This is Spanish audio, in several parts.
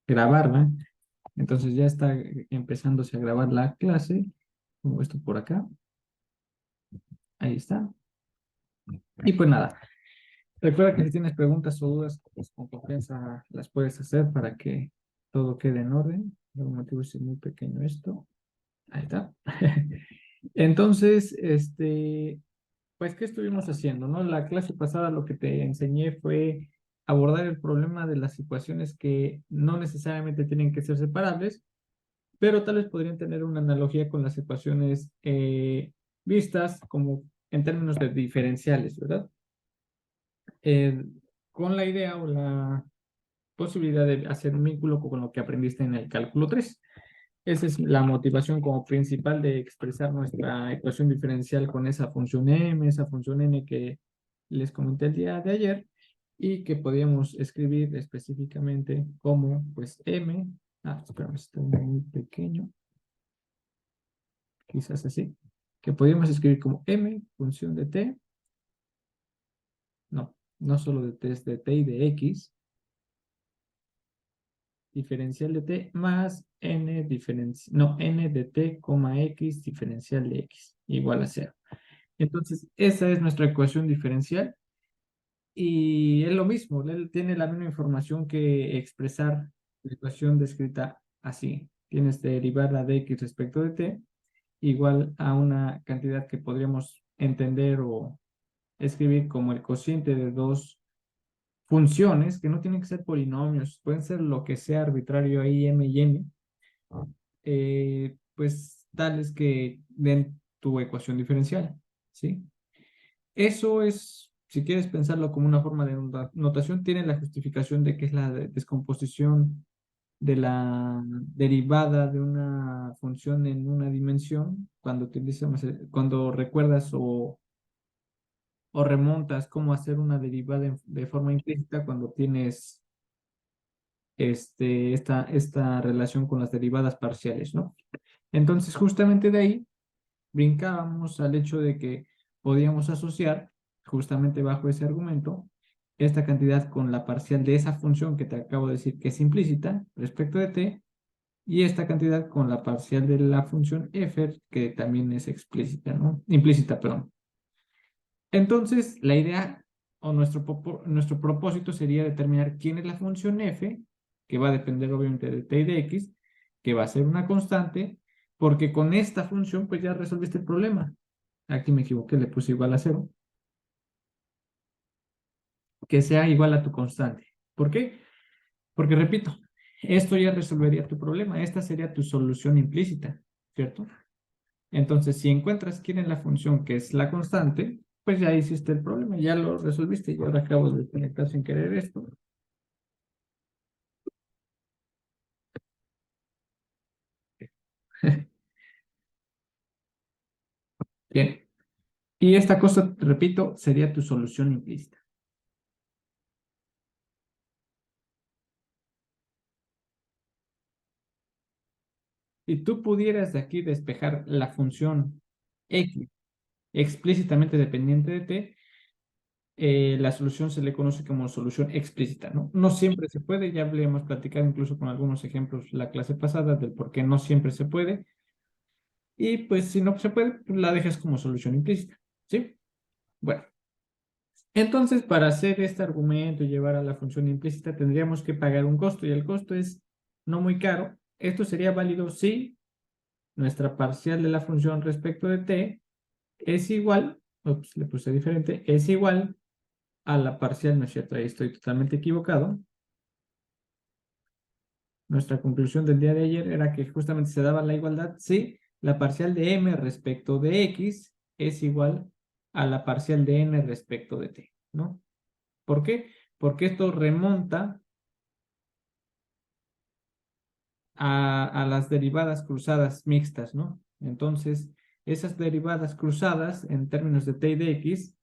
grabar, ¿no? Entonces ya está empezándose a grabar la clase. Pongo esto por acá. Ahí está. Y pues nada, recuerda que si tienes preguntas o dudas, pues con confianza las puedes hacer para que todo quede en orden. Por algún motivo es muy pequeño esto. Ahí está. Entonces, pues, ¿qué estuvimos haciendo, no? La clase pasada lo que te enseñé fue abordar el problema de las ecuaciones que no necesariamente tienen que ser separables, pero tal vez podrían tener una analogía con las ecuaciones vistas como en términos de diferenciales, ¿verdad? Eh, con la idea o la posibilidad de hacer un vínculo con lo que aprendiste en el cálculo 3. Esa es la motivación como principal de expresar nuestra ecuación diferencial con esa función m, esa función n que les comenté el día de ayer y que podíamos escribir específicamente como pues m, espérame, está muy pequeño, quizás así, que podíamos escribir como m, función de t, no solo de t, es de t y de x, diferencial de t más n n de t, x diferencial de x igual a 0. Entonces, esa es nuestra ecuación diferencial y es lo mismo, él tiene la misma información que expresar la ecuación descrita así. Tienes derivada de x respecto de t igual a una cantidad que podríamos entender o escribir como el cociente de dos funciones, que no tienen que ser polinomios, pueden ser lo que sea arbitrario ahí, m y n, pues tales que den tu ecuación diferencial, ¿sí? Eso es, si quieres pensarlo como una forma de notación, tiene la justificación de que es la descomposición de la derivada de una función en una dimensión, cuando utilizamos, cuando recuerdas o remontas cómo hacer una derivada de forma implícita cuando tienes esta relación con las derivadas parciales, ¿no? Entonces, justamente de ahí brincábamos al hecho de que podíamos asociar, justamente bajo ese argumento, esta cantidad con la parcial de esa función que te acabo de decir que es implícita respecto de t, y esta cantidad con la parcial de la función f, que también es explícita, ¿no? Implícita, perdón. Entonces, la idea o nuestro propósito sería determinar quién es la función f, que va a depender obviamente de t y de x, que va a ser una constante, porque con esta función pues ya resolviste el problema. Aquí me equivoqué, le puse igual a 0. Que sea igual a tu constante. ¿Por qué? Porque repito, esto ya resolvería tu problema. Esta sería tu solución implícita, ¿cierto? Entonces, si encuentras quién es la función que es la constante, pues ya hiciste el problema, ya lo resolviste. Y ahora acabo de conectar sin querer esto. Bien. Y esta cosa, repito, sería tu solución implícita. Si tú pudieras de aquí despejar la función x explícitamente dependiente de t, la solución se le conoce como solución explícita, ¿no? No siempre se puede, ya habíamos platicado incluso con algunos ejemplos la clase pasada del por qué no siempre se puede, y pues si no se puede, pues la dejas como solución implícita, ¿sí? Bueno, entonces para hacer este argumento y llevar a la función implícita tendríamos que pagar un costo, y el costo es no muy caro. Esto sería válido si nuestra parcial de la función respecto de t es igual, ups, le puse diferente, es igual a la parcial, ¿no es cierto? Ahí estoy totalmente equivocado. Nuestra conclusión del día de ayer era que justamente se daba la igualdad si la parcial de m respecto de x es igual a la parcial de n respecto de t, ¿no? ¿Por qué? Porque esto remonta a las derivadas cruzadas mixtas, ¿no? Entonces, esas derivadas cruzadas en términos de t y de x,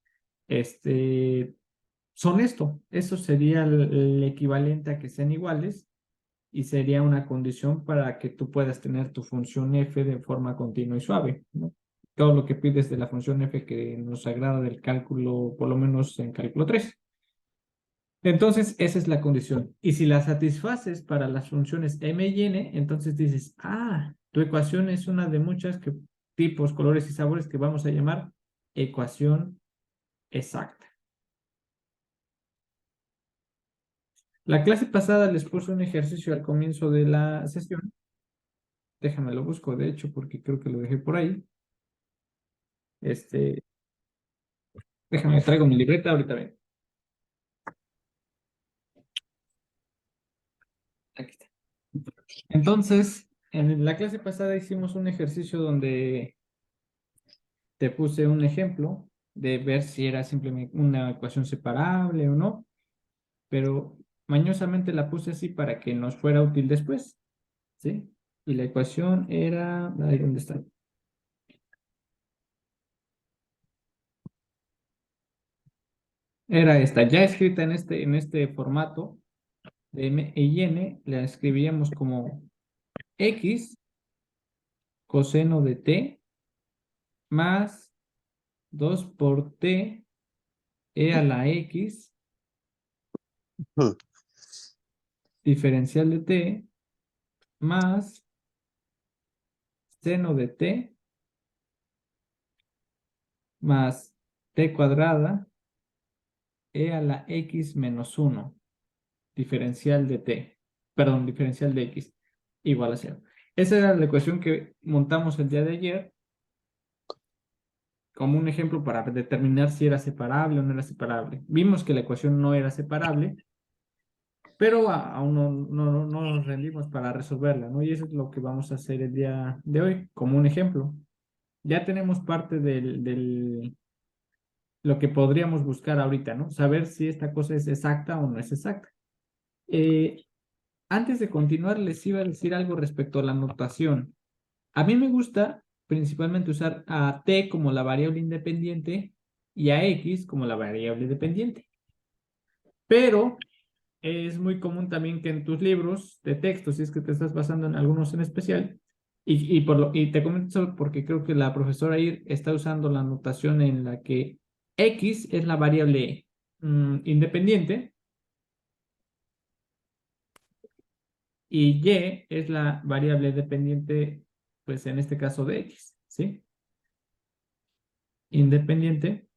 son esto. Eso sería el equivalente a que sean iguales y sería una condición para que tú puedas tener tu función f de forma continua y suave, ¿no? Todo lo que pides de la función f que nos agrada del cálculo, por lo menos en cálculo 3. Entonces, esa es la condición. Y si la satisfaces para las funciones m y n, entonces dices, tu ecuación es una de muchas tipos, colores y sabores que vamos a llamar ecuación exacta. La clase pasada les puse un ejercicio al comienzo de la sesión. Déjame lo busco, de hecho, porque creo que lo dejé por ahí. Este, Déjame, traigo mi libreta, ahorita ven. Aquí está. Entonces, en la clase pasada hicimos un ejercicio donde te puse un ejemplo de ver si era simplemente una ecuación separable o no, pero mañosamente la puse así para que nos fuera útil después, ¿sí? Y la ecuación era, ahí dónde está. Era esta, ya escrita en este formato de M y N, la escribiríamos como X coseno de T más 2 por T e a la X diferencial de T más seno de T más T cuadrada e a la X menos 1 diferencial de T, perdón, diferencial de X igual a 0. Esa era la ecuación que montamos el día de ayer como un ejemplo para determinar si era separable o no era separable. Vimos que la ecuación no era separable, pero aún no nos rendimos para resolverla, ¿no? Y eso es lo que vamos a hacer el día de hoy, como un ejemplo. Ya tenemos parte lo que podríamos buscar ahorita, ¿no? Saber si esta cosa es exacta o no es exacta. Eh, Antes de continuar, les iba a decir algo respecto a la notación. A mí me gusta principalmente usar a t como la variable independiente y a x como la variable dependiente. Pero es muy común también que en tus libros de texto, si es que te estás basando en algunos en especial, y te comento eso porque creo que la profesora Ir está usando la notación en la que x es la variable independiente y y es la variable dependiente, pues en este caso de x, ¿sí? Independiente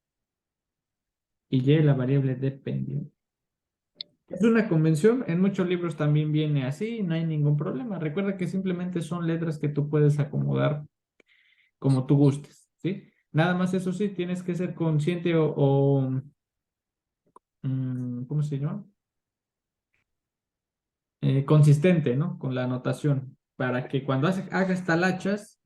y y la variable dependiente. Es una convención, en muchos libros también viene así, no hay ningún problema. Recuerda que simplemente son letras que tú puedes acomodar como tú gustes, ¿sí? Nada más eso sí, tienes que ser consciente ¿cómo se llama? Consistente, ¿no? Con la anotación, para que cuando hagas talachas,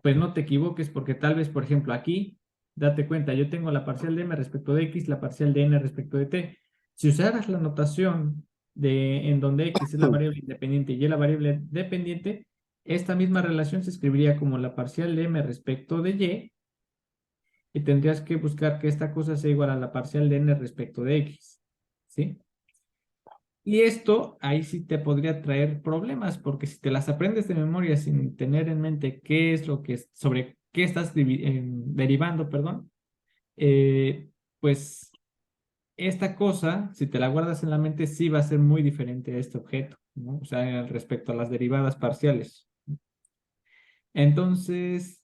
pues no te equivoques, porque tal vez, por ejemplo, aquí, date cuenta, yo tengo la parcial de m respecto de x, la parcial de n respecto de t. Si usaras la notación en donde x es la variable independiente y es la variable dependiente, esta misma relación se escribiría como la parcial de m respecto de y tendrías que buscar que esta cosa sea igual a la parcial de n respecto de x, ¿sí? Y esto ahí sí te podría traer problemas, porque si te las aprendes de memoria sin tener en mente qué es lo que sobre qué estás derivando, perdón, eh, pues esta cosa, si te la guardas en la mente, sí va a ser muy diferente a este objeto, ¿no? O sea, respecto a las derivadas parciales. Entonces,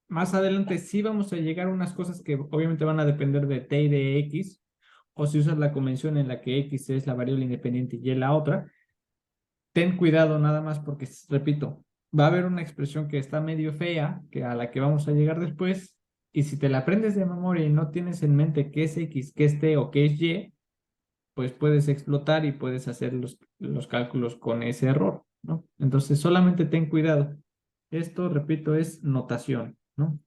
más adelante sí vamos a llegar a unas cosas que obviamente van a depender de t y de x, o si usas la convención en la que x es la variable independiente y la otra, ten cuidado nada más porque, repito, va a haber una expresión que está medio fea, que a la que vamos a llegar después, y si te la aprendes de memoria y no tienes en mente qué es x, qué es t o qué es y, pues puedes explotar y puedes hacer los cálculos con ese error, ¿no? Entonces solamente ten cuidado. Esto, repito, es notación, ¿no?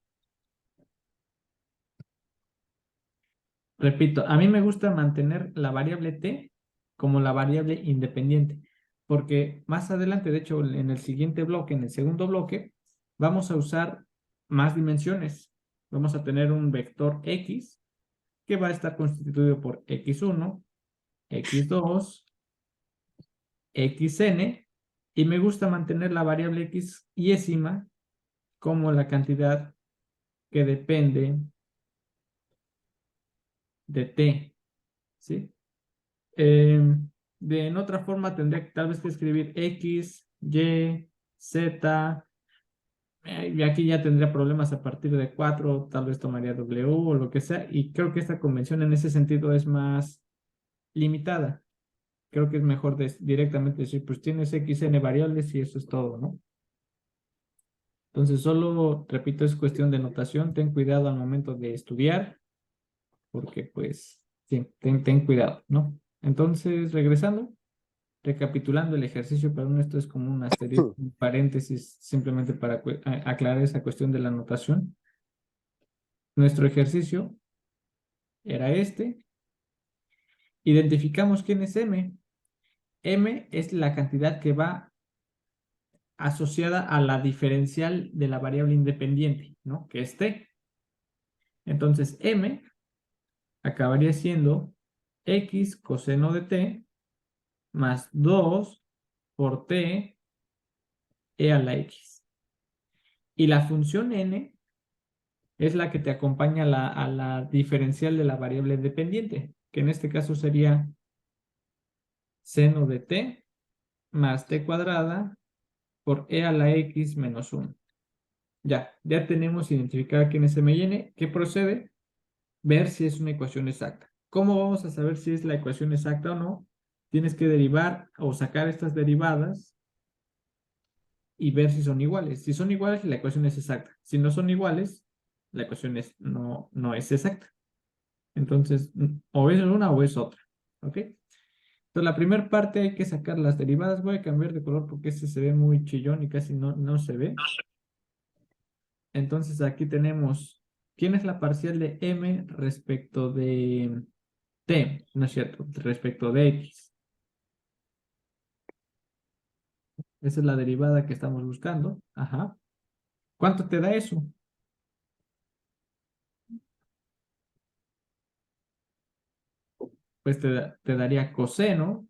Repito, a mí me gusta mantener la variable t como la variable independiente, porque más adelante, de hecho, en el siguiente bloque, en el segundo bloque, vamos a usar más dimensiones. Vamos a tener un vector x que va a estar constituido por x1, x2, xn, y me gusta mantener la variable x yésima como la cantidad que depende de t, ¿sí? En otra forma tendría tal vez que escribir X, Y, Z, y aquí ya tendría problemas a partir de 4, tal vez tomaría W o lo que sea, y creo que esta convención en ese sentido es más limitada. Creo que es mejor directamente decir, pues tienes XN variables y eso es todo, ¿no? Entonces, solo, repito, es cuestión de notación. Ten cuidado al momento de estudiar, porque pues, sí, ten cuidado, ¿no? Entonces, regresando, recapitulando el ejercicio, para uno esto es como un asterisco, un paréntesis, simplemente para aclarar esa cuestión de la notación. Nuestro ejercicio era este. Identificamos quién es M. M es la cantidad que va asociada a la diferencial de la variable independiente, ¿no? Que es T. Entonces, M acabaría siendo X coseno de T más 2 por T e a la X. Y la función N es la que te acompaña a la diferencial de la variable dependiente, que en este caso sería seno de T más T cuadrada por e a la X menos 1. Ya tenemos identificada quién es M y N. ¿Qué procede? Ver si es una ecuación exacta. ¿Cómo vamos a saber si es la ecuación exacta o no? Tienes que derivar o sacar estas derivadas y ver si son iguales. Si son iguales, la ecuación es exacta. Si no son iguales, la ecuación no es exacta. Entonces, o es una o es otra. ¿Ok? Entonces, la primera parte hay que sacar las derivadas. Voy a cambiar de color porque este se ve muy chillón y casi no se ve. Entonces, aquí tenemos, ¿quién es la parcial de M respecto de T? No es cierto, respecto de X. Esa es la derivada que estamos buscando. Ajá. ¿Cuánto te da eso? Pues te daría coseno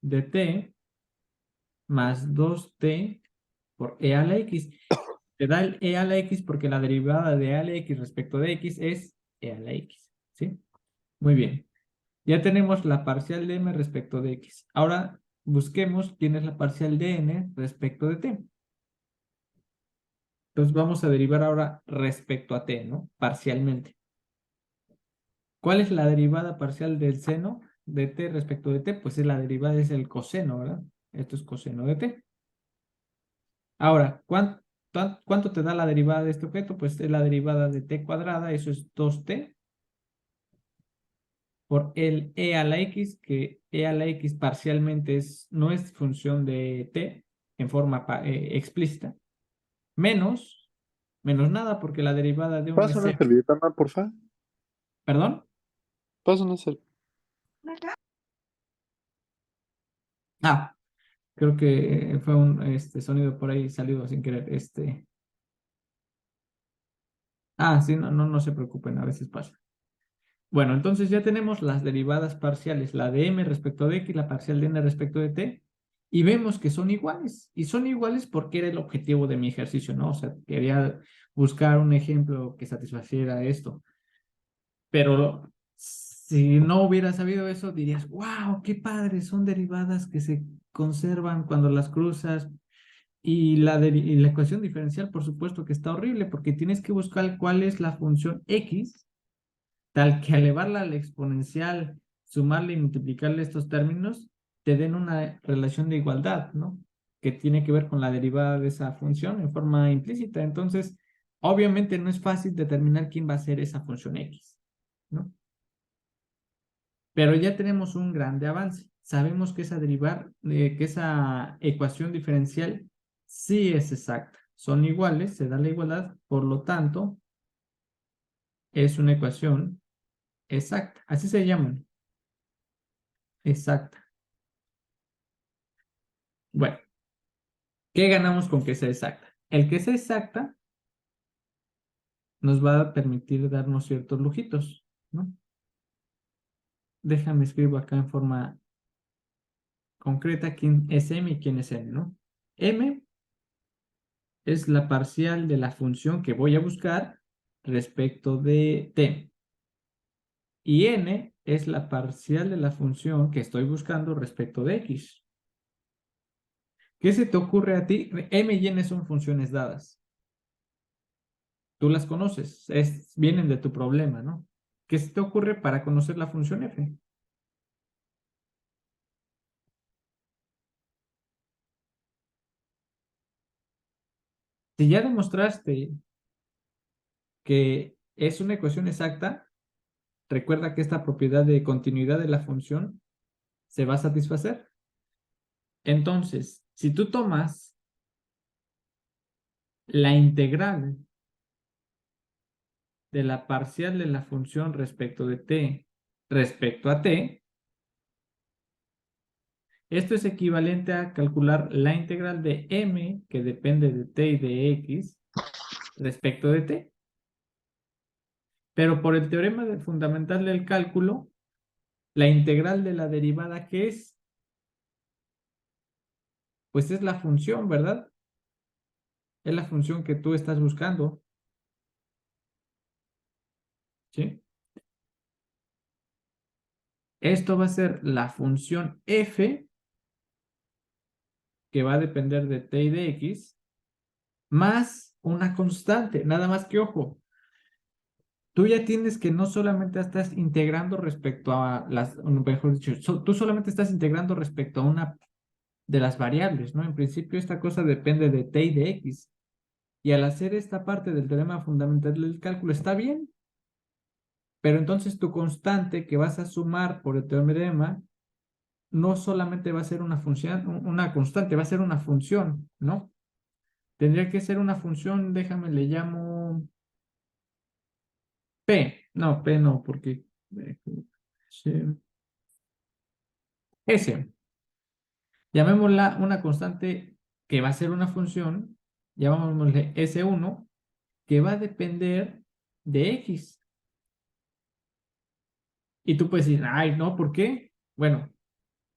de T más 2T por e a la X. Te da el e a la X porque la derivada de e a la X respecto de X es e a la X. ¿Sí? Muy bien. Ya tenemos la parcial de M respecto de X. Ahora busquemos quién es la parcial de N respecto de T. Entonces vamos a derivar ahora respecto a T, ¿no? Parcialmente. ¿Cuál es la derivada parcial del seno de T respecto de T? Pues la derivada es el coseno, ¿verdad? Esto es coseno de T. Ahora, ¿cuánto te da la derivada de este objeto? Pues es la derivada de T cuadrada, eso es 2T, por el e a la X, que e a la X parcialmente no es función de T en forma explícita, menos nada, porque la derivada de 1 Pasa es una 0. servilleta, ma, porfa. ¿Perdón? Pasa una servilleta. Ah, creo que fue un sonido por ahí salido sin querer. Sí, no se preocupen, a veces pasa. Bueno, entonces ya tenemos las derivadas parciales, la de m respecto de x, la parcial de n respecto de t, y vemos que son iguales. Y son iguales porque era el objetivo de mi ejercicio, ¿no? O sea, quería buscar un ejemplo que satisfaciera esto. Pero si no hubiera sabido eso, dirías, wow, qué padre, son derivadas que se conservan cuando las cruzas. Y la ecuación diferencial, por supuesto que está horrible porque tienes que buscar cuál es la función x, tal que al elevarla a la exponencial, sumarle y multiplicarle estos términos, te den una relación de igualdad, ¿no? Que tiene que ver con la derivada de esa función en forma implícita. Entonces, obviamente no es fácil determinar quién va a ser esa función x, ¿no? Pero ya tenemos un grande avance. Sabemos que que esa ecuación diferencial sí es exacta. Son iguales, se da la igualdad, por lo tanto, es una ecuación exacta. Así se llaman, exacta. Bueno, ¿qué ganamos con que sea exacta? El que sea exacta nos va a permitir darnos ciertos lujitos, ¿no? Déjame escribo acá en forma concreta quién es M y quién es N, ¿no? M es la parcial de la función que voy a buscar respecto de t. Y n es la parcial de la función que estoy buscando respecto de x. ¿Qué se te ocurre a ti? M y N son funciones dadas. Tú las conoces, vienen de tu problema, ¿no? ¿Qué se te ocurre para conocer la función f? Si ya demostraste que es una ecuación exacta, recuerda que esta propiedad de continuidad de la función se va a satisfacer. Entonces, si tú tomas la integral de la parcial de la función respecto de t respecto a t, esto es equivalente a calcular la integral de m, que depende de t y de x, respecto de t. Pero por el teorema fundamental del cálculo, la integral de la derivada, ¿qué es? Pues es la función, ¿verdad? Es la función que tú estás buscando. ¿Sí? Esto va a ser la función f, que va a depender de t y de x, más una constante. Nada más que ojo, tú ya tienes que no solamente estás integrando respecto a mejor dicho, tú solamente estás integrando respecto a una de las variables, ¿no? En principio esta cosa depende de t y de x. Y al hacer esta parte del teorema fundamental del cálculo está bien, pero entonces tu constante que vas a sumar por el teorema no solamente va a ser una función, una constante, va a ser una función, ¿no? Tendría que ser una función, déjame le llamo P. No, P no, porque sí, S. Llamémosla una constante que va a ser una función, llamémosle S1, que va a depender de X. Y tú puedes decir, ay, no, ¿por qué? Bueno,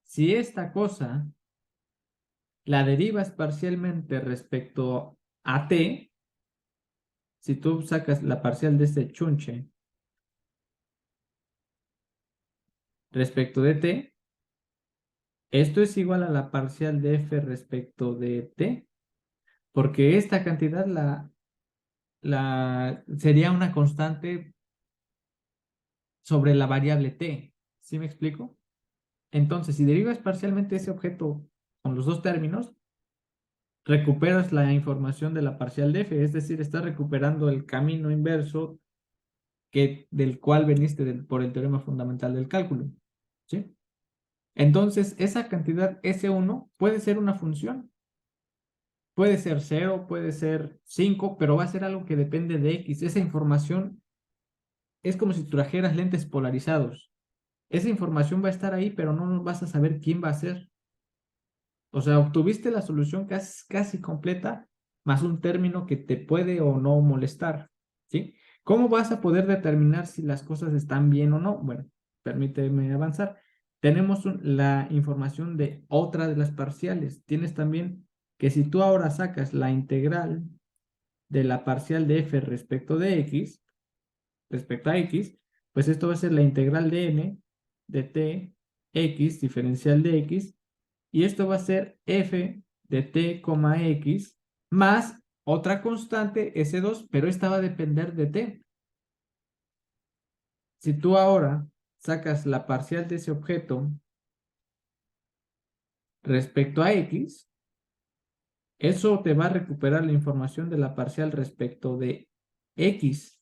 si esta cosa la derivas parcialmente respecto a t, si tú sacas la parcial de este chunche respecto de t, esto es igual a la parcial de f respecto de t, porque esta cantidad sería una constante sobre la variable t. ¿Sí me explico? Entonces, si derivas parcialmente ese objeto con los dos términos, recuperas la información de la parcial de f, es decir, estás recuperando el camino inverso del cual veniste por el teorema fundamental del cálculo. ¿Sí? Entonces, esa cantidad S1 puede ser una función. Puede ser 0, puede ser 5, pero va a ser algo que depende de X. Esa información es como si trajeras lentes polarizados. Esa información va a estar ahí, pero no vas a saber quién va a ser. O sea, obtuviste la solución casi completa, más un término que te puede o no molestar. ¿Sí? ¿Cómo vas a poder determinar si las cosas están bien o no? Bueno, permíteme avanzar. Tenemos la información de otra de las parciales. Tienes también que si tú ahora sacas la integral de la parcial de f respecto a x, pues esto va a ser la integral de n de t, x, diferencial de x, y esto va a ser f de t, x, más otra constante, S2, pero esta va a depender de t. Si tú ahora sacas la parcial de ese objeto respecto a x, eso te va a recuperar la información de la parcial respecto de x.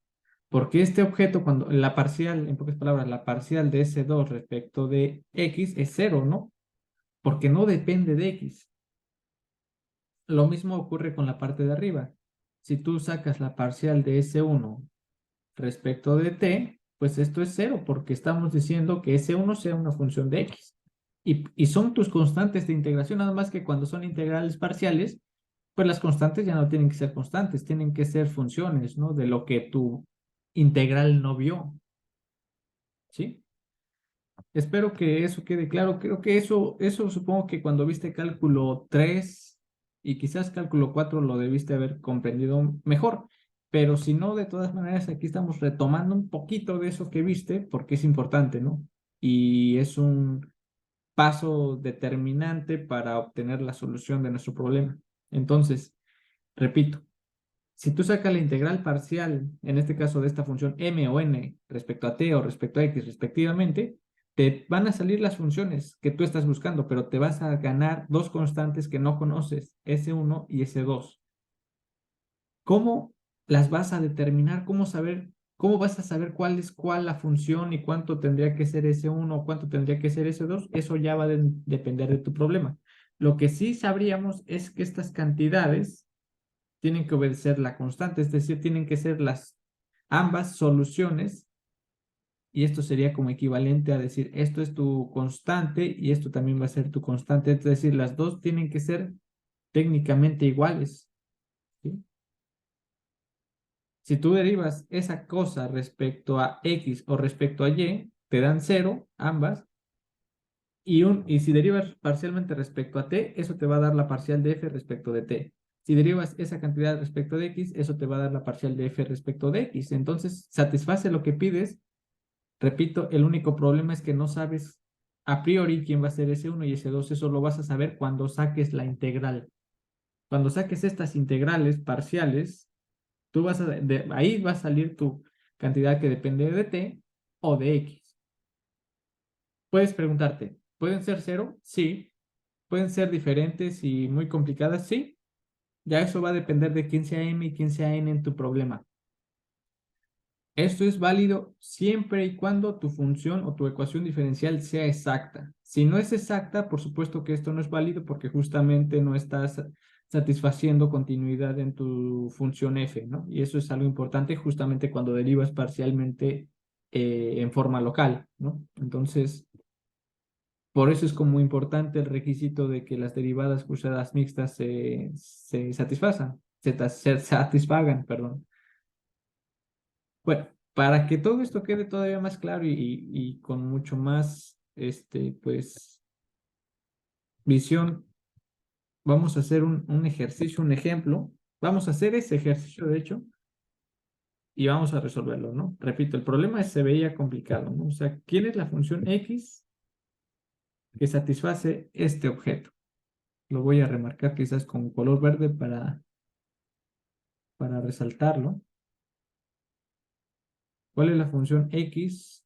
Porque este objeto, cuando la parcial, en pocas palabras, la parcial de S2 respecto de x es 0, ¿no? Porque no depende de x. Lo mismo ocurre con la parte de arriba. Si tú sacas la parcial de S1 respecto de t, pues esto es 0, porque estamos diciendo que S1 sea una función de x. Y son tus constantes de integración, nada más que cuando son integrales parciales, pues las constantes ya no tienen que ser constantes, tienen que ser funciones, ¿no? De lo que tu integral no vio. ¿Sí? Espero que eso quede claro. Creo que eso supongo que cuando viste cálculo 3 y quizás cálculo 4 lo debiste haber comprendido mejor. Pero si no, de todas maneras, aquí estamos retomando un poquito de eso que viste, porque es importante, ¿no? y es un paso determinante para obtener la solución de nuestro problema. Entonces, repito, si tú sacas la integral parcial, en este caso de esta función m o n respecto a t o respecto a x respectivamente, te van a salir las funciones que tú estás buscando, pero te vas a ganar dos constantes que no conoces, S1 y S2. ¿Cómo las vas a determinar? ¿Cómo vas a saber cuál es cuál la función y cuánto tendría que ser S1 o cuánto tendría que ser S2? Eso ya va a depender de tu problema. Lo que sí sabríamos es que estas cantidades tienen que obedecer la constante, es decir, tienen que ser las ambas soluciones, y esto sería como equivalente a decir, esto es tu constante y esto también va a ser tu constante, es decir, las dos tienen que ser técnicamente iguales, ¿sí? Si tú derivas esa cosa respecto a X o respecto a Y, te dan cero ambas, y si derivas parcialmente respecto a T, eso te va a dar la parcial de F respecto de T. Si derivas esa cantidad respecto de X, eso te va a dar la parcial de F respecto de X. Entonces, satisface lo que pides. Repito, el único problema es que no sabes a priori quién va a ser ese uno y ese 2. Eso lo vas a saber cuando saques la integral. Cuando saques estas integrales parciales, ahí va a salir tu cantidad que depende de t o de x. Puedes preguntarte, ¿pueden ser cero? Sí. ¿Pueden ser diferentes y muy complicadas? Sí. Ya eso va a depender de quién sea m y quién sea n en tu problema. Esto es válido siempre y cuando tu función o tu ecuación diferencial sea exacta. Si no es exacta, por supuesto que esto no es válido porque justamente no estás satisfaciendo continuidad en tu función f, ¿no? Y eso es algo importante justamente cuando derivas parcialmente en forma local, ¿no? Entonces, por eso es como importante el requisito de que las derivadas cruzadas mixtas se satisfagan, se satisfagan, perdón. Bueno, para que todo esto quede todavía más claro y con mucho más, pues, visión, vamos a hacer un ejercicio, un ejemplo. Vamos a hacer ese ejercicio, de hecho, y vamos a resolverlo, ¿no? Repito, el problema se veía complicado, ¿no? O sea, ¿quién es la función x que satisface este objeto? Lo voy a remarcar quizás con color verde para resaltarlo. ¿Cuál es la función x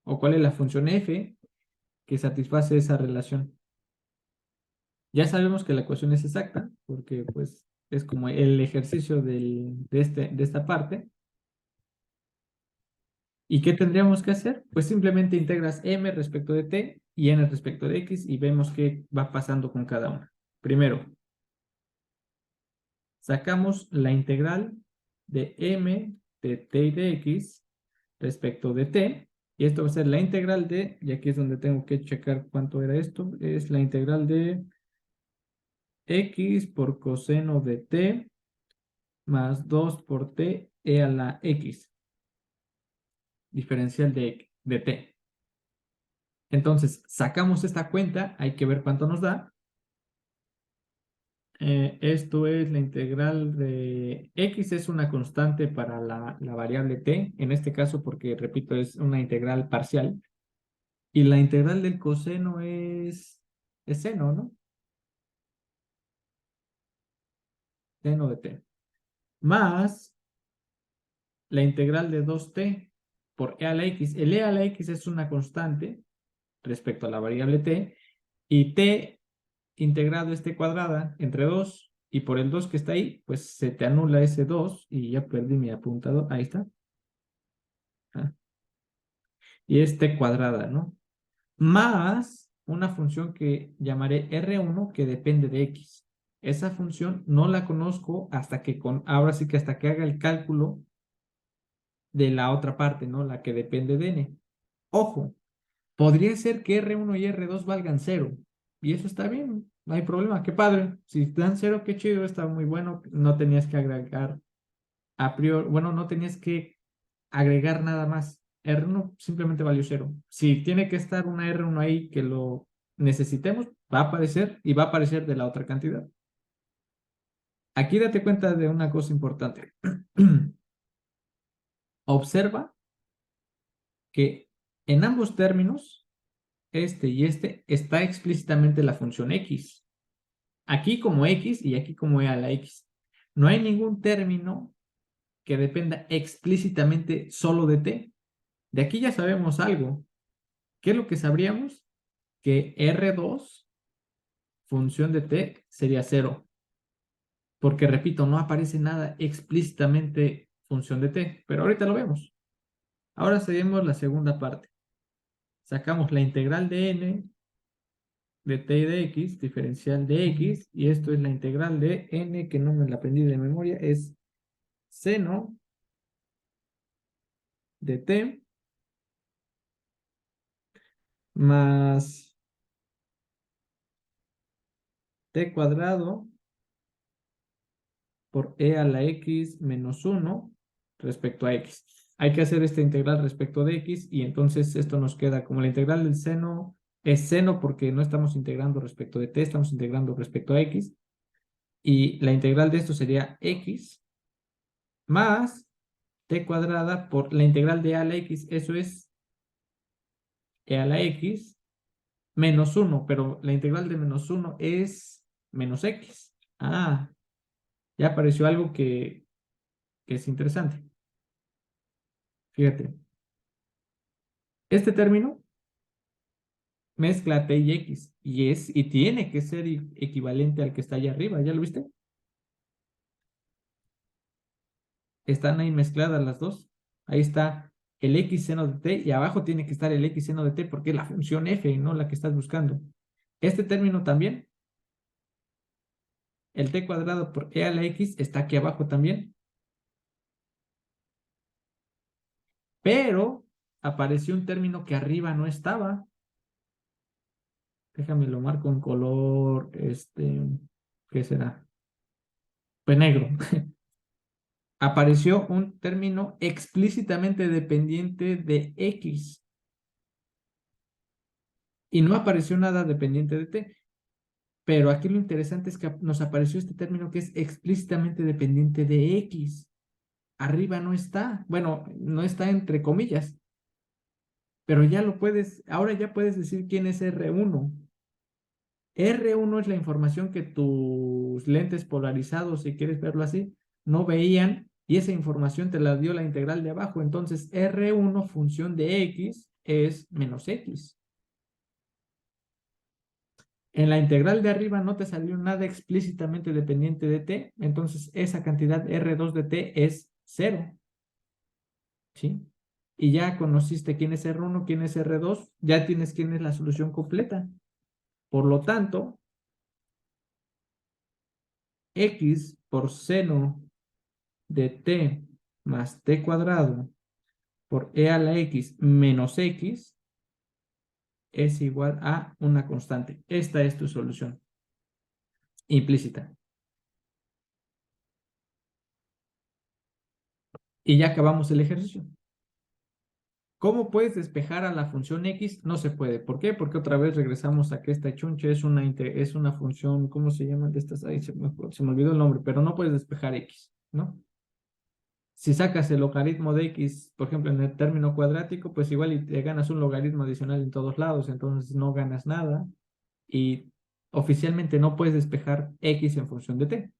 o cuál es la función f que satisface esa relación? Ya sabemos que la ecuación es exacta, porque pues es como el ejercicio de esta parte. ¿Y qué tendríamos que hacer? Pues simplemente integras m respecto de t y n respecto de x y vemos qué va pasando con cada una. Primero, sacamos la integral de m de t y de x respecto de t, y esto va a ser la integral de, y aquí es donde tengo que checar cuánto era esto, es la integral de x por coseno de t más 2 por t e a la x, diferencial de t. Entonces, sacamos esta cuenta, hay que ver cuánto nos da. Esto es la integral de x, es una constante para la variable t, en este caso porque, repito, es una integral parcial. Y la integral del coseno es seno, ¿no? Seno de t. Más la integral de 2t por e a la x. El e a la x es una constante respecto a la variable t, y t integrado este cuadrada entre 2 y por el 2 que está ahí, pues se te anula ese 2 y ya perdí mi apuntado, ahí está. Ah, y este cuadrada, ¿no? Más una función que llamaré R1 que depende de X. Esa función no la conozco ahora sí que hasta que haga el cálculo de la otra parte, ¿no? La que depende de N. Ojo, podría ser que R1 y R2 valgan cero. Y eso está bien, no hay problema, qué padre. Si dan cero, qué chido, está muy bueno. No tenías que agregar a priori, bueno, no tenías que agregar nada más. R1 simplemente valió cero. Si tiene que estar una R1 ahí que lo necesitemos, va a aparecer y va a aparecer de la otra cantidad. Aquí date cuenta de una cosa importante. Observa que En ambos términos, este y este, está explícitamente la función x. Aquí como x y aquí como e a la x. No hay ningún término que dependa explícitamente solo de t. De aquí ya sabemos algo. ¿Qué es lo que sabríamos? Que R2, función de t, sería 0. Porque, repito, no aparece nada explícitamente función de t. Pero ahorita lo vemos. Ahora seguimos la segunda parte. Sacamos la integral de n de t y de x, diferencial de x, y esto es la integral de n, que no me la aprendí de memoria, es seno de t más t cuadrado por e a la x menos 1 respecto a x. Hay que hacer esta integral respecto de x y entonces esto nos queda como la integral del seno es seno porque no estamos integrando respecto de t, estamos integrando respecto a x. Y la integral de esto sería x más t cuadrada por la integral de a la x, eso es e a la x menos 1, pero la integral de menos 1 es menos x. Ah, ya apareció algo que es interesante. Fíjate, este término mezcla t y x y tiene que ser equivalente al que está allá arriba, ¿ya lo viste? Están ahí mezcladas las dos. Ahí está el x seno de t y abajo tiene que estar el x seno de t porque es la función f y no la que estás buscando. Este término también, el t cuadrado por e a la x, está aquí abajo también. Pero apareció un término que arriba no estaba. Déjame lo marco en color, ¿qué será? Pues negro. Apareció un término explícitamente dependiente de x y no apareció nada dependiente de t. Pero aquí lo interesante es que nos apareció este término que es explícitamente dependiente de x. Arriba no está. Bueno, no está entre comillas. Pero ya lo puedes, ahora ya puedes decir quién es R1. R1 es la información que tus lentes polarizados, si quieres verlo así, no veían y esa información te la dio la integral de abajo. Entonces R1 función de x es menos x. En la integral de arriba no te salió nada explícitamente dependiente de t, entonces esa cantidad R2 de t es 0. ¿Sí? Y ya conociste quién es R1, quién es R2, ya tienes quién es la solución completa. Por lo tanto, x por seno de t más t cuadrado por e a la x menos x es igual a una constante. Esta es tu solución implícita. Y ya acabamos el ejercicio. ¿Cómo puedes despejar a la función x? No se puede. ¿Por qué? Porque otra vez regresamos a que esta chunche es una función, ¿cómo se llaman de estas? Ahí se me olvidó el nombre, pero no puedes despejar x, ¿no? Si sacas el logaritmo de x, por ejemplo, en el término cuadrático, pues igual y te ganas un logaritmo adicional en todos lados, entonces no ganas nada y oficialmente no puedes despejar x en función de t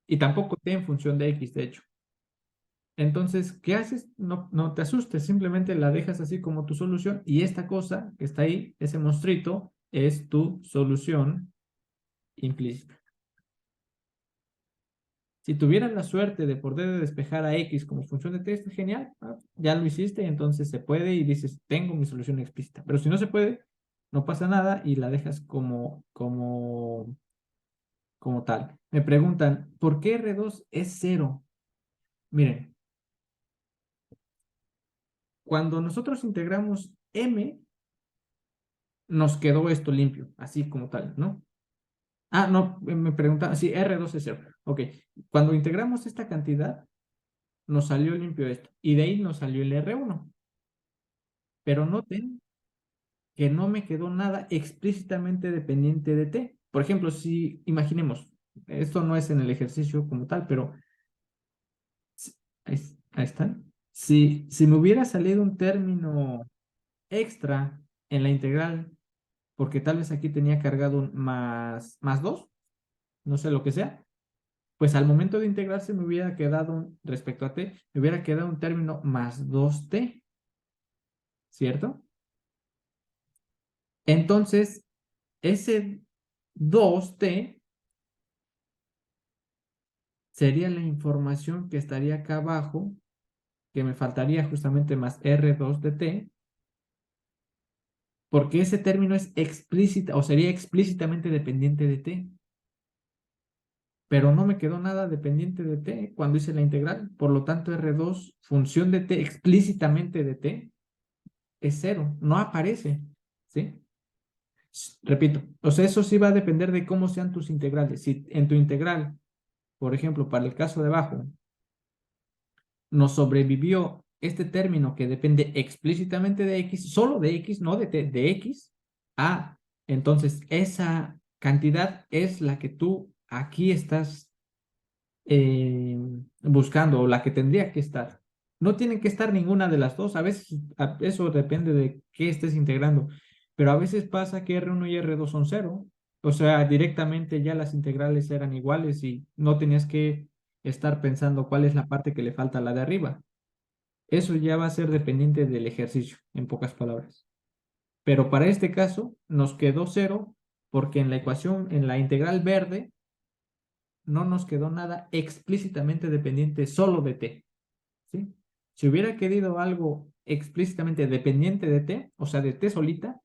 y tampoco t en función de x, de hecho. Entonces, ¿qué haces? No, no te asustes, simplemente la dejas así como tu solución y esta cosa que está ahí, ese monstruito, es tu solución implícita. Si tuvieras la suerte de poder despejar a x como función de t, está genial. Ya lo hiciste, entonces se puede y dices, tengo mi solución explícita. Pero si no se puede, no pasa nada y la dejas como tal. Me preguntan, ¿por qué R2 es 0? Miren, cuando nosotros integramos m, nos quedó esto limpio, así como tal, ¿no? Ah, no, me preguntan, sí, R2 es 0. Ok, cuando integramos esta cantidad, nos salió limpio esto. Y de ahí nos salió el R1. Pero noten que no me quedó nada explícitamente dependiente de t. Por ejemplo, si imaginemos, esto no es en el ejercicio como tal, pero ahí, ahí están. Si me hubiera salido un término extra en la integral, porque tal vez aquí tenía cargado un más 2, no sé lo que sea, pues al momento de integrarse me hubiera quedado, respecto a t, me hubiera quedado un término más 2t, ¿cierto? Entonces, ese 2t sería la información que estaría acá abajo, que me faltaría justamente más R2 de t, porque ese término es explícita o sería explícitamente dependiente de t, pero no me quedó nada dependiente de t cuando hice la integral, por lo tanto R2, función de t explícitamente de t, es cero, no aparece, ¿sí? Repito, o sea, eso sí va a depender de cómo sean tus integrales. Si en tu integral, por ejemplo, para el caso de abajo, nos sobrevivió este término que depende explícitamente de x, solo de x, no de t, de x, entonces esa cantidad es la que tú aquí estás buscando o la que tendría que estar. No tienen que estar ninguna de las dos. A veces eso depende de qué estés integrando, pero a veces pasa que R1 y R2 son cero. O sea, directamente ya las integrales eran iguales y no tenías que estar pensando cuál es la parte que le falta a la de arriba. Eso ya va a ser dependiente del ejercicio, en pocas palabras. Pero para este caso nos quedó cero porque en la ecuación, en la integral verde, no nos quedó nada explícitamente dependiente solo de t, ¿sí? Si hubiera querido algo explícitamente dependiente de t, o sea, de t solita,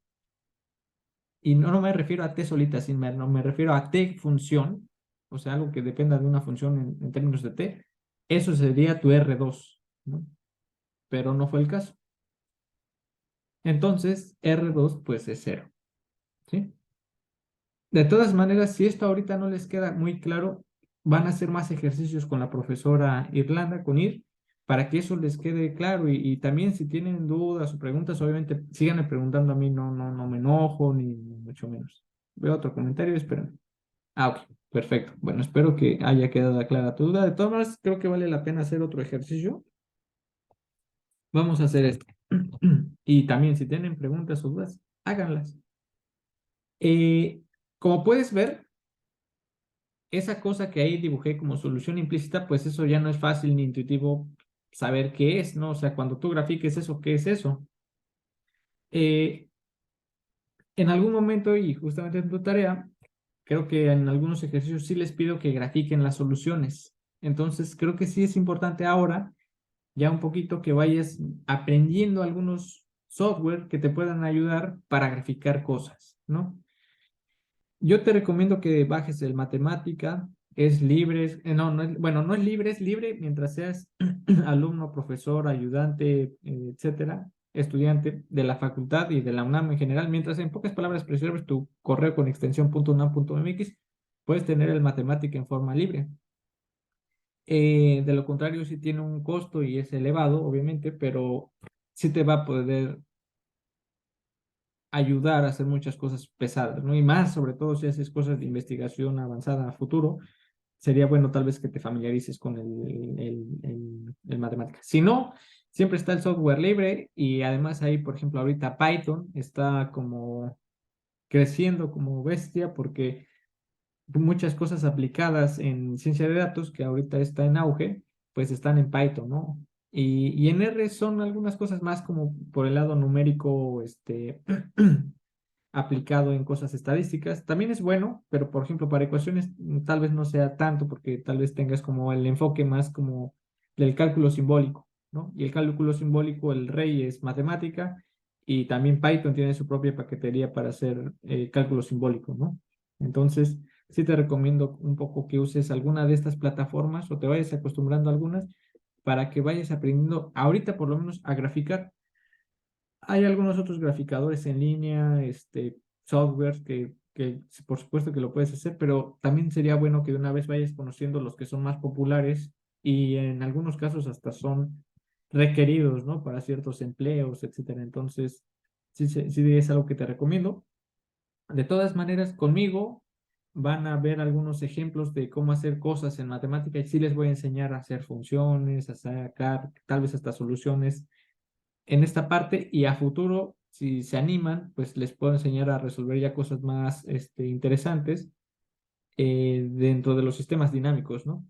y no me refiero a t solita, sino no me refiero a t función, o sea, algo que dependa de una función en términos de t, eso sería tu R2, ¿no? Pero no fue el caso. Entonces, R2 pues es cero, ¿sí? De todas maneras, si esto ahorita no les queda muy claro, van a hacer más ejercicios con la profesora Irlanda, con Ir, para que eso les quede claro. Y también si tienen dudas o preguntas, obviamente síganme preguntando a mí, no me enojo, ni mucho menos. Veo otro comentario, esperen. Ok, perfecto. Bueno, espero que haya quedado clara tu duda. De todas maneras, creo que vale la pena hacer otro ejercicio. Vamos a hacer esto. Y también si tienen preguntas o dudas, háganlas. Eh, Como puedes ver, esa cosa que ahí dibujé como solución implícita, pues eso ya no es fácil ni intuitivo saber qué es, ¿no? O sea, cuando tú grafiques eso, ¿qué es eso? Eh, en algún momento, y justamente en tu tarea, creo que en algunos ejercicios sí les pido que grafiquen las soluciones. Entonces, creo que sí es importante ahora, ya un poquito, que vayas aprendiendo algunos software que te puedan ayudar para graficar cosas, ¿no? Yo te recomiendo que bajes el Matemática, es libre, bueno, no es libre, es libre mientras seas alumno, profesor, ayudante, etcétera, estudiante de la facultad y de la UNAM en general, mientras en pocas palabras preserves tu correo con extensión .unam.mx, puedes tener el Matemática en forma libre. De lo contrario, sí tiene un costo y es elevado, obviamente, pero sí te va a poder ayudar a hacer muchas cosas pesadas, ¿no? Y más, sobre todo si haces cosas de investigación avanzada a futuro, sería bueno tal vez que te familiarices con el matemática. Si no, siempre está el software libre y además ahí, por ejemplo, ahorita Python está como creciendo como bestia porque muchas cosas aplicadas en ciencia de datos, que ahorita está en auge, pues están en Python, ¿no? Y en R son algunas cosas más como por el lado numérico, aplicado en cosas estadísticas. También es bueno, pero por ejemplo para ecuaciones tal vez no sea tanto porque tal vez tengas como el enfoque más como del cálculo simbólico, ¿no? Y el cálculo simbólico, el rey es matemática y también Python tiene su propia paquetería para hacer cálculo simbólico, ¿no? Entonces, sí te recomiendo un poco que uses alguna de estas plataformas o te vayas acostumbrando a algunas para que vayas aprendiendo ahorita por lo menos a graficar. Hay algunos otros graficadores en línea, softwares que por supuesto que lo puedes hacer, pero también sería bueno que de una vez vayas conociendo los que son más populares y en algunos casos hasta son requeridos, ¿no? Para ciertos empleos, etcétera. Entonces, sí es algo que te recomiendo. De todas maneras, conmigo van a ver algunos ejemplos de cómo hacer cosas en matemática y sí les voy a enseñar a hacer funciones, a sacar tal vez hasta soluciones en esta parte y a futuro si se animan, pues les puedo enseñar a resolver ya cosas más interesantes dentro de los sistemas dinámicos, ¿no?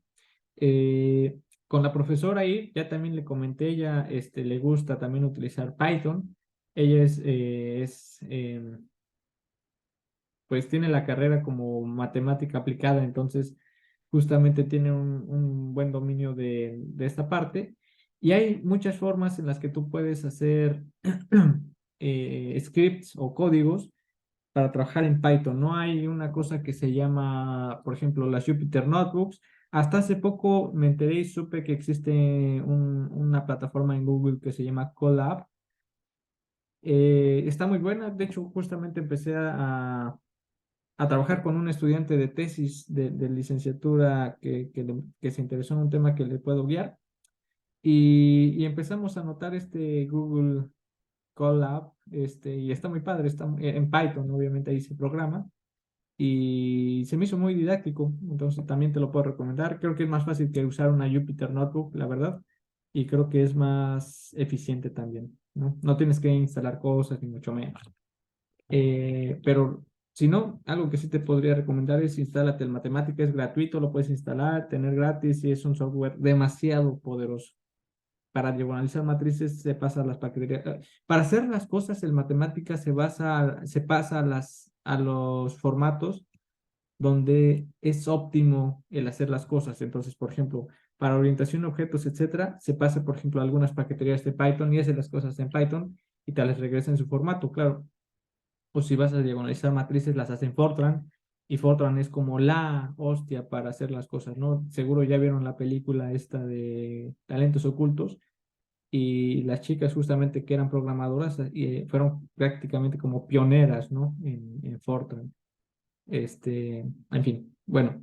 Eh, con la profesora ahí, ya también le comenté, ella le gusta también utilizar Python. Ella pues tiene la carrera como matemática aplicada, entonces justamente tiene un buen dominio de esta parte. Y hay muchas formas en las que tú puedes hacer scripts o códigos para trabajar en Python. No hay una cosa que se llama, por ejemplo, las Jupyter Notebooks. Hasta hace poco me enteré y supe que existe una plataforma en Google que se llama Colab. Está muy buena. De hecho, justamente empecé a trabajar con un estudiante de tesis de licenciatura que se interesó en un tema que le puedo guiar. Y empezamos a notar este Google Colab, y está muy padre, está en Python, obviamente ahí se programa, y se me hizo muy didáctico, entonces también te lo puedo recomendar. Creo que es más fácil que usar una Jupyter Notebook, la verdad, y creo que es más eficiente también, ¿no? No tienes que instalar cosas, ni mucho menos. Pero si no, algo que sí te podría recomendar es instálate el Matemática, es gratuito, lo puedes instalar, tener gratis y es un software demasiado poderoso. Para diagonalizar matrices se pasa a las paqueterías. Para hacer las cosas, el Matemática se pasa a los formatos donde es óptimo el hacer las cosas. Entonces, por ejemplo, para orientación, objetos, etcétera, se pasa, por ejemplo, a algunas paqueterías de Python y hace las cosas en Python y te las regresa en su formato, claro. O si vas a diagonalizar matrices, las hacen Fortran, y Fortran es como la hostia para hacer las cosas, ¿no? Seguro ya vieron la película esta de Talentos Ocultos, y las chicas justamente que eran programadoras fueron prácticamente como pioneras, ¿no? En Fortran. En fin, bueno,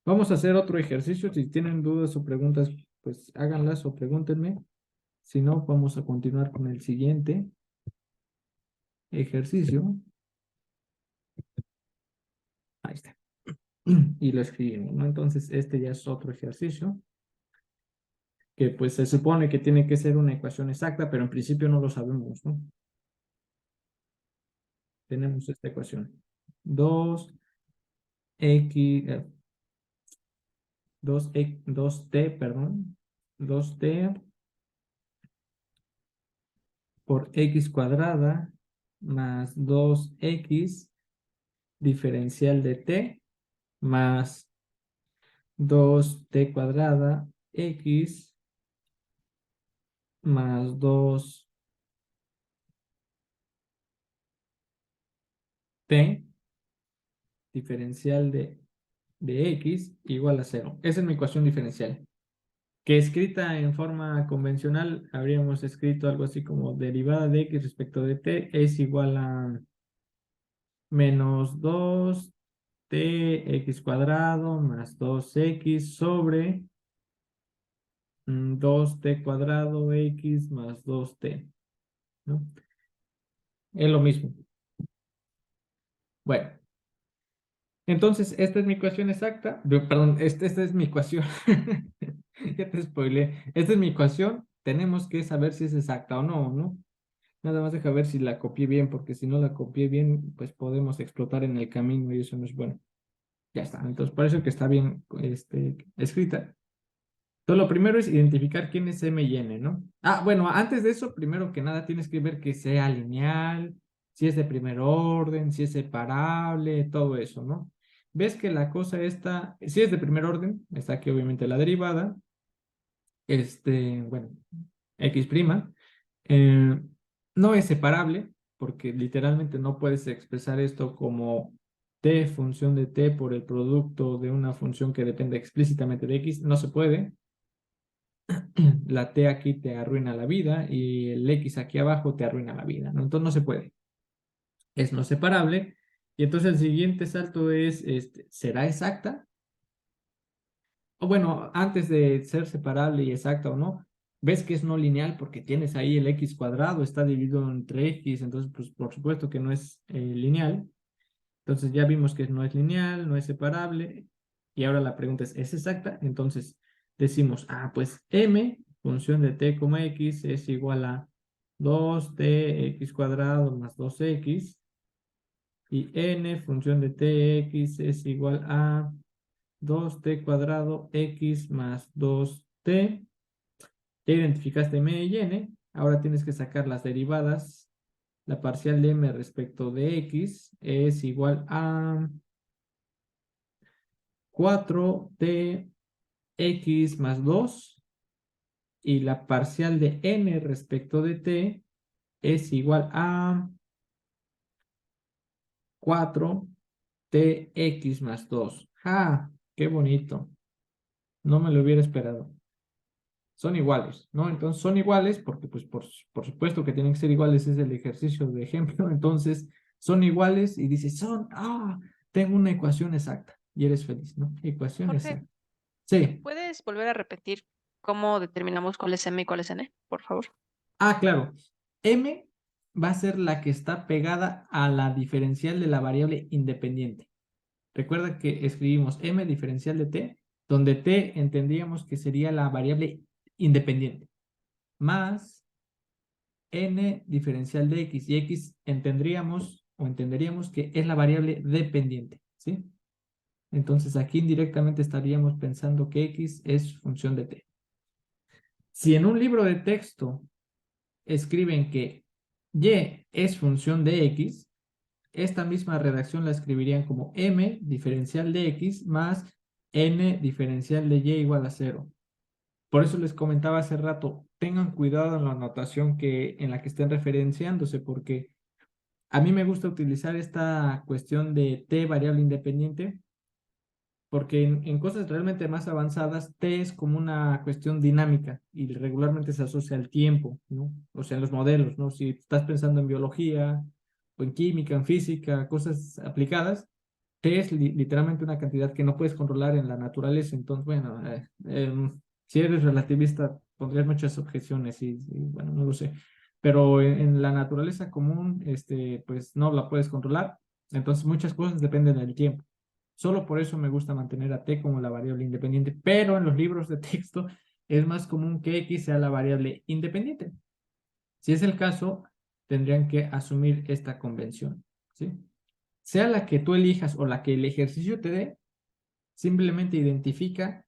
vamos a hacer otro ejercicio. Si tienen dudas o preguntas, pues háganlas o pregúntenme. Si no, vamos a continuar con el siguiente ejercicio. Ahí está. Y lo escribimos, ¿no? Entonces, este ya es otro ejercicio que pues se supone que tiene que ser una ecuación exacta, pero en principio no lo sabemos, ¿no? Tenemos esta ecuación. 2x, 2t, perdón, 2t por x cuadrada más 2x diferencial de t más 2t cuadrada x más 2t diferencial de x igual a 0. Esa es mi ecuación diferencial. Que escrita en forma convencional, habríamos escrito algo así como derivada de x respecto de t es igual a menos 2t x cuadrado más 2x sobre 2t cuadrado x más 2t, ¿no? Es lo mismo. Bueno, entonces esta es mi ecuación exacta. Perdón, esta es mi ecuación. Ya te spoileé. Esta es mi ecuación. Tenemos que saber si es exacta o no, ¿no? Nada más deja ver si la copié bien, porque si no la copié bien, pues podemos explotar en el camino y eso no es bueno. Ya está. Entonces, por eso que está bien escrita. Entonces, lo primero es identificar quién es M y N, ¿no? Ah, bueno, antes de eso, primero que nada tienes que ver que sea lineal, si es de primer orden, si es separable, todo eso, ¿no? Ves que la cosa esta, si es de primer orden, está aquí obviamente la derivada, bueno, x', eh, no es separable, porque literalmente no puedes expresar esto como t función de t por el producto de una función que depende explícitamente de x, no se puede. La t aquí te arruina la vida y el x aquí abajo te arruina la vida, ¿no? Entonces no se puede. Es no separable. Y entonces el siguiente salto es, ¿será exacta? O bueno, antes de ser separable y exacta o no, ves que es no lineal porque tienes ahí el x cuadrado, está dividido entre x, entonces pues por supuesto que no es lineal. Entonces ya vimos que no es lineal, no es separable. Y ahora la pregunta ¿es exacta? Entonces decimos, pues m, función de t, x, es igual a 2tx cuadrado más 2x. Y n, función de tx, es igual a 2t cuadrado x más 2t. Ya identificaste m y n. Ahora tienes que sacar las derivadas. La parcial de m respecto de x es igual a 4t x más 2. Y la parcial de n respecto de t es igual a 4tx más 2. ¡Ah! ¡Qué bonito! No me lo hubiera esperado. Son iguales, ¿no? Entonces son iguales porque, pues, por supuesto que tienen que ser iguales, es el ejercicio de ejemplo. Entonces, son iguales y dices, tengo una ecuación exacta. Y eres feliz, ¿no? Ecuación Jorge, exacta. Sí. ¿puedes volver a repetir cómo determinamos cuál es M y cuál es N, por favor? Claro. M va a ser la que está pegada a la diferencial de la variable independiente. Recuerda que escribimos m diferencial de t, donde t entendíamos que sería la variable independiente, más n diferencial de x, y x entenderíamos que es la variable dependiente, ¿sí? Entonces aquí indirectamente estaríamos pensando que x es función de t. Si en un libro de texto escriben que y es función de x, esta misma redacción la escribirían como m diferencial de x más n diferencial de y igual a 0. Por eso les comentaba hace rato, tengan cuidado en la anotación en la que estén referenciándose, porque a mí me gusta utilizar esta cuestión de t variable independiente, porque en cosas realmente más avanzadas, t es como una cuestión dinámica y regularmente se asocia al tiempo, ¿no? O sea, en los modelos, ¿no? Si estás pensando en biología o en química, en física, cosas aplicadas, t es literalmente una cantidad que no puedes controlar en la naturaleza. Entonces, bueno, si eres relativista, pondrías muchas objeciones y, bueno, no lo sé. Pero en la naturaleza común, pues no la puedes controlar. Entonces, muchas cosas dependen del tiempo. Solo por eso me gusta mantener a t como la variable independiente, pero en los libros de texto es más común que x sea la variable independiente. Si es el caso, tendrían que asumir esta convención, ¿sí? Sea la que tú elijas o la que el ejercicio te dé, simplemente identifica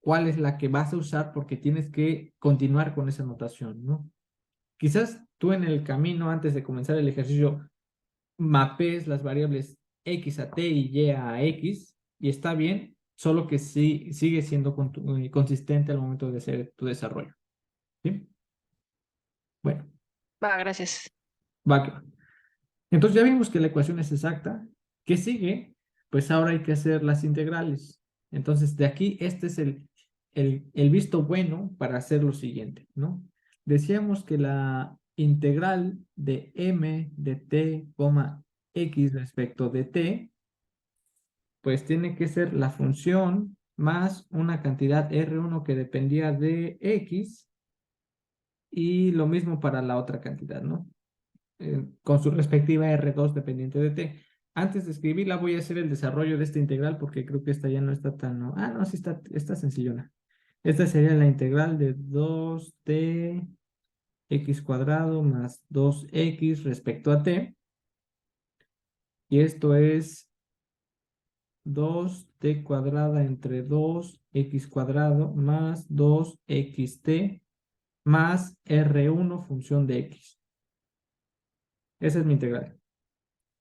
cuál es la que vas a usar porque tienes que continuar con esa notación, ¿no? Quizás tú en el camino, antes de comenzar el ejercicio, mapees las variables x a t y y a x, y está bien, solo que sí sigue siendo consistente al momento de hacer tu desarrollo, ¿sí? Bueno, Va, gracias. va que va. Entonces ya vimos que la ecuación es exacta. ¿Qué sigue? Pues ahora hay que hacer las integrales. Entonces de aquí, este es el visto bueno para hacer lo siguiente, ¿no? Decíamos que la integral de m de t, x respecto de t, pues tiene que ser la función más una cantidad R1 que dependía de X, y lo mismo para la otra cantidad, ¿no? Con su respectiva R2 dependiente de T. Antes de escribirla voy a hacer el desarrollo de esta integral porque creo que esta ya no está tan... ¿no? No, sí está sencillona. Esta sería la integral de 2t x cuadrado más 2x respecto a t. Y esto es 2t cuadrada entre 2x cuadrado más 2xt más R1 función de x. Esa es mi integral.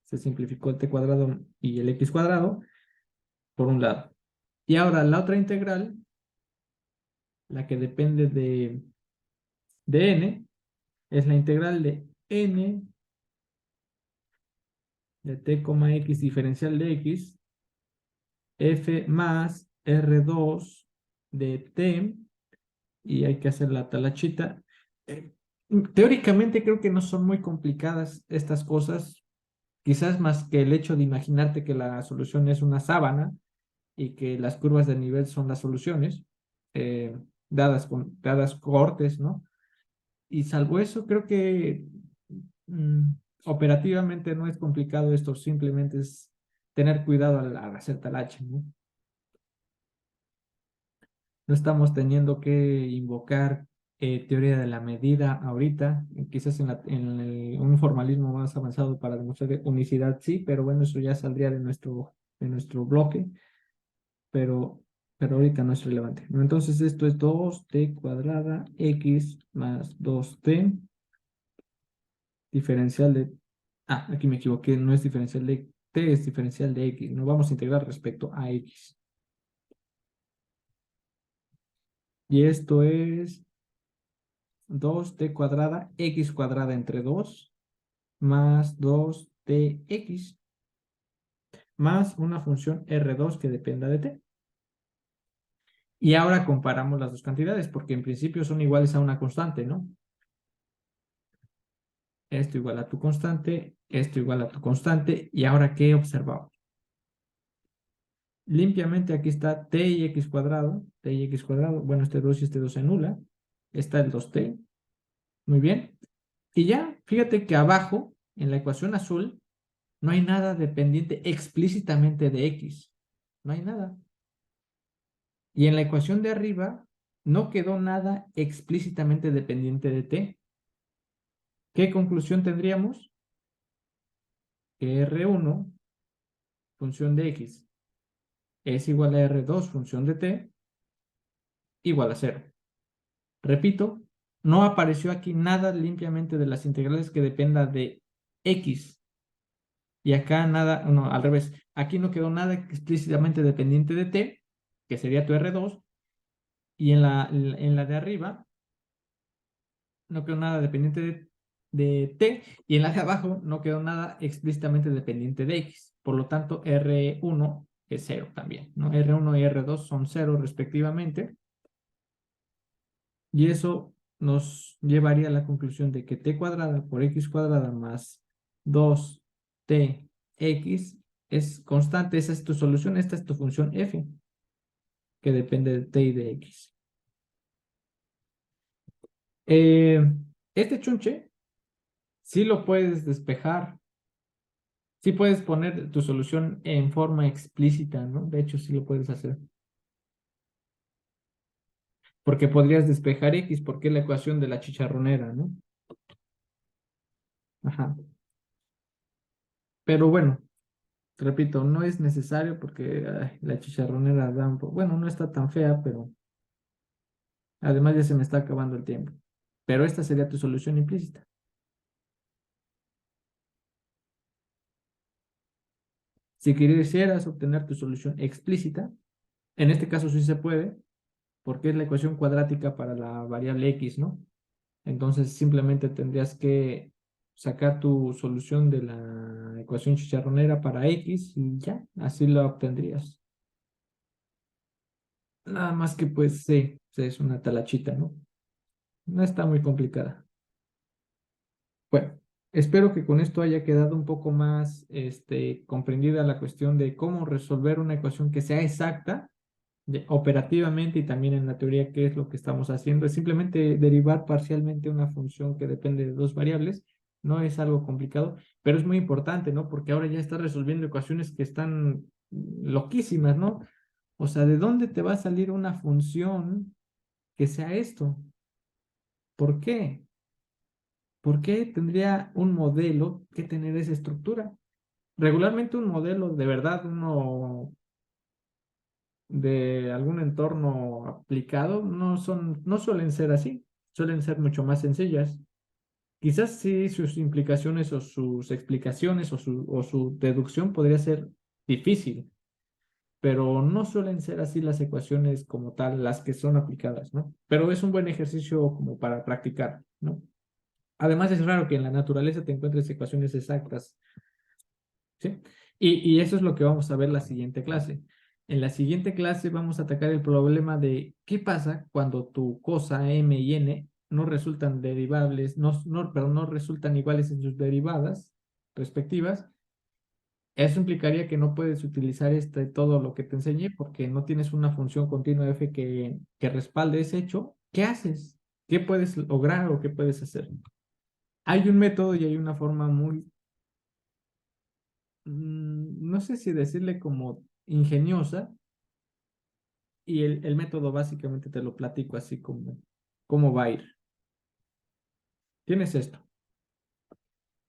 Se simplificó el t cuadrado y el x cuadrado por un lado. Y ahora la otra integral, la que depende de n, es la integral de n de t, x diferencial de x, f más R2 de t, y hay que hacer la talachita. Eh, Teóricamente creo que no son muy complicadas estas cosas, quizás más que el hecho de imaginarte que la solución es una sábana y que las curvas de nivel son las soluciones, dadas cortes, ¿no? Y salvo eso, creo que mm, operativamente no es complicado esto, simplemente es tener cuidado al hacer talache, ¿no? No estamos teniendo que invocar teoría de la medida ahorita, quizás un formalismo más avanzado para demostrar unicidad, sí, pero bueno, eso ya saldría de nuestro bloque, pero, pero ahorita no es relevante, ¿no? Entonces esto es 2t cuadrada x más 2t diferencial de... Ah, aquí me equivoqué, no es diferencial de t, es diferencial de x. No vamos a integrar respecto a x. Y esto es 2t cuadrada, x cuadrada entre 2, más 2tx, más una función R2 que dependa de t. Y ahora comparamos las dos cantidades, porque en principio son iguales a una constante, ¿no? Esto igual a tu constante, esto igual a tu constante. ¿Y ahora qué observamos? Limpiamente aquí está t y x cuadrado, bueno, este 2 y este 2 se anula, está el 2t, muy bien. Y ya, fíjate que abajo, en la ecuación azul, no hay nada dependiente explícitamente de x, no hay nada. Y en la ecuación de arriba, no quedó nada explícitamente dependiente de t. ¿Qué conclusión tendríamos? Que R1, función de x, es igual a R2, función de t, igual a 0. Repito, no apareció aquí nada limpiamente de las integrales que dependa de x. Y acá nada, no, al revés. Aquí no quedó nada explícitamente dependiente de t, que sería tu R2. Y en la de arriba no quedó nada dependiente de t. Y en la de abajo no quedó nada explícitamente dependiente de x. Por lo tanto, R1 es 0 también, ¿no? R1 y R2 son 0 respectivamente. Y eso nos llevaría a la conclusión de que t cuadrada por x cuadrada más 2tx es constante. Esa es tu solución. Esta es tu función f, que depende de t y de x. Este chunche sí lo puedes despejar. Sí puedes poner tu solución en forma explícita, ¿no? De hecho, sí lo puedes hacer. Porque podrías despejar x, porque es la ecuación de la chicharronera, ¿no? Ajá. Pero bueno, repito, no es necesario porque la chicharronera da un poco, bueno, no está tan fea, pero además ya se me está acabando el tiempo. Pero esta sería tu solución implícita. Si quisieras obtener tu solución explícita, en este caso sí se puede, porque es la ecuación cuadrática para la variable x, ¿no? Entonces simplemente tendrías que sacar tu solución de la ecuación chicharronera para x y ya, así la obtendrías. Nada más que pues sí, es una talachita, ¿no? No está muy complicada. Bueno, espero que con esto haya quedado un poco más comprendida la cuestión de cómo resolver una ecuación que sea exacta operativamente y también en la teoría qué es lo que estamos haciendo. Es simplemente derivar parcialmente una función que depende de dos variables. No es algo complicado, pero es muy importante, ¿no? Porque ahora ya estás resolviendo ecuaciones que están loquísimas, ¿no? O sea, ¿de dónde te va a salir una función que sea esto? ¿Por qué? ¿Por qué tendría un modelo que tener esa estructura? Regularmente un modelo de verdad, uno de algún entorno aplicado, no suelen ser así, suelen ser mucho más sencillas. Quizás sí sus implicaciones o sus explicaciones o su deducción podría ser difícil, pero no suelen ser así las ecuaciones como tal, las que son aplicadas, ¿no? Pero es un buen ejercicio como para practicar, ¿no? Además, es raro que en la naturaleza te encuentres ecuaciones exactas, ¿sí? Y eso es lo que vamos a ver la siguiente clase. En la siguiente clase vamos a atacar el problema de qué pasa cuando tu cosa m y n no resultan derivables, perdón, no resultan iguales en sus derivadas respectivas. Eso implicaría que no puedes utilizar todo lo que te enseñé porque no tienes una función continua f que respalde ese hecho. ¿Qué haces? ¿Qué puedes lograr o qué puedes hacer? Hay un método y hay una forma muy no sé si decirle como ingeniosa, y el método básicamente te lo platico así como ¿cómo va a ir? Tienes esto.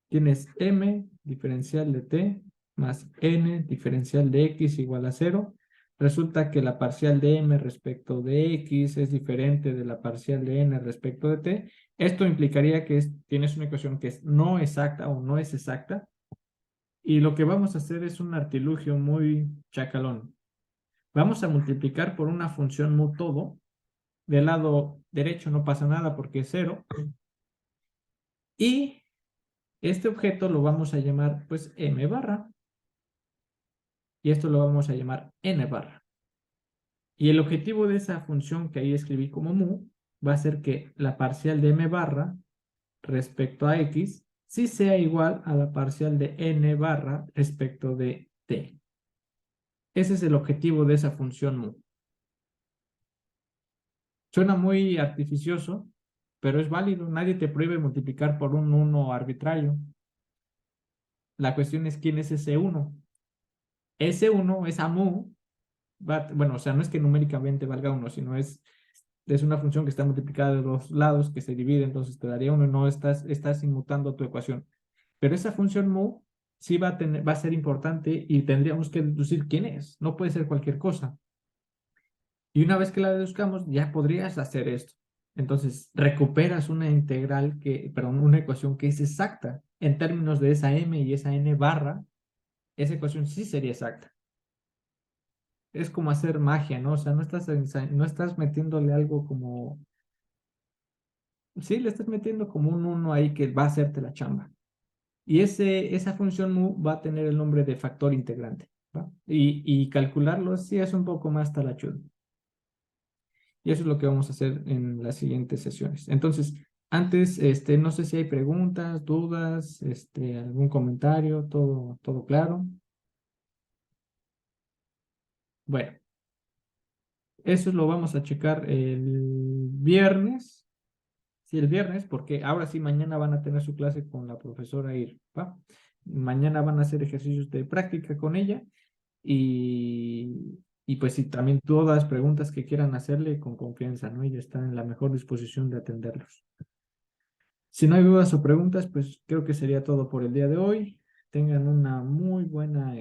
Tienes m diferencial de t más n diferencial de x igual a 0. Resulta que la parcial de m respecto de x es diferente de la parcial de n respecto de t. Esto implicaría que tienes una ecuación que es no exacta o no es exacta. Y lo que vamos a hacer es un artilugio muy chacalón. Vamos a multiplicar por una función mu todo. Del lado derecho no pasa nada porque es 0. Y este objeto lo vamos a llamar pues m barra. Y esto lo vamos a llamar n barra. Y el objetivo de esa función que ahí escribí como mu va a ser que la parcial de m barra respecto a x sí sea igual a la parcial de n barra respecto de t. Ese es el objetivo de esa función mu. Suena muy artificioso, pero es válido. Nadie te prohíbe multiplicar por un 1 arbitrario. La cuestión es quién es ese 1. Ese 1, esa mu, bueno, o sea, no es que numéricamente valga 1, sino es una función que está multiplicada de dos lados, que se divide, entonces te daría 1 y no estás inmutando tu ecuación. Pero esa función mu sí va a ser importante y tendríamos que deducir quién es. No puede ser cualquier cosa. Y una vez que la deduzcamos, ya podrías hacer esto. Entonces, recuperas una integral una ecuación que es exacta. En términos de esa m y esa n barra, esa ecuación sí sería exacta. Es como hacer magia, ¿no? O sea, no estás metiéndole algo como... Sí, le estás metiendo como un 1 ahí que va a hacerte la chamba. Y esa función mu va a tener el nombre de factor integrante, ¿va? Y calcularlo sí es un poco más talachudo. Y eso es lo que vamos a hacer en las siguientes sesiones. Entonces, antes, no sé si hay preguntas, dudas, algún comentario, todo claro. Bueno, eso lo vamos a checar el viernes. Sí, el viernes, porque ahora sí, mañana van a tener su clase con la profesora Ir, ¿va? Mañana van a hacer ejercicios de práctica con ella y pues sí, también todas las preguntas que quieran hacerle con confianza, ¿no? Ella está en la mejor disposición de atenderlos. Si no hay dudas o preguntas, pues creo que sería todo por el día de hoy. Tengan una muy buena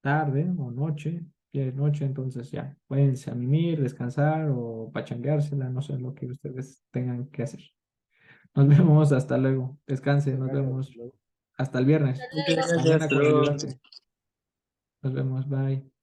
tarde o noche. Ya es noche, entonces ya, váyanse a mimir, descansar o pachangueársela, no sé lo que ustedes tengan que hacer. Nos vemos, hasta luego. Descansen, nos vemos hasta el viernes. Muchas gracias, Mañana hasta con luego. ayudante. Nos vemos, bye.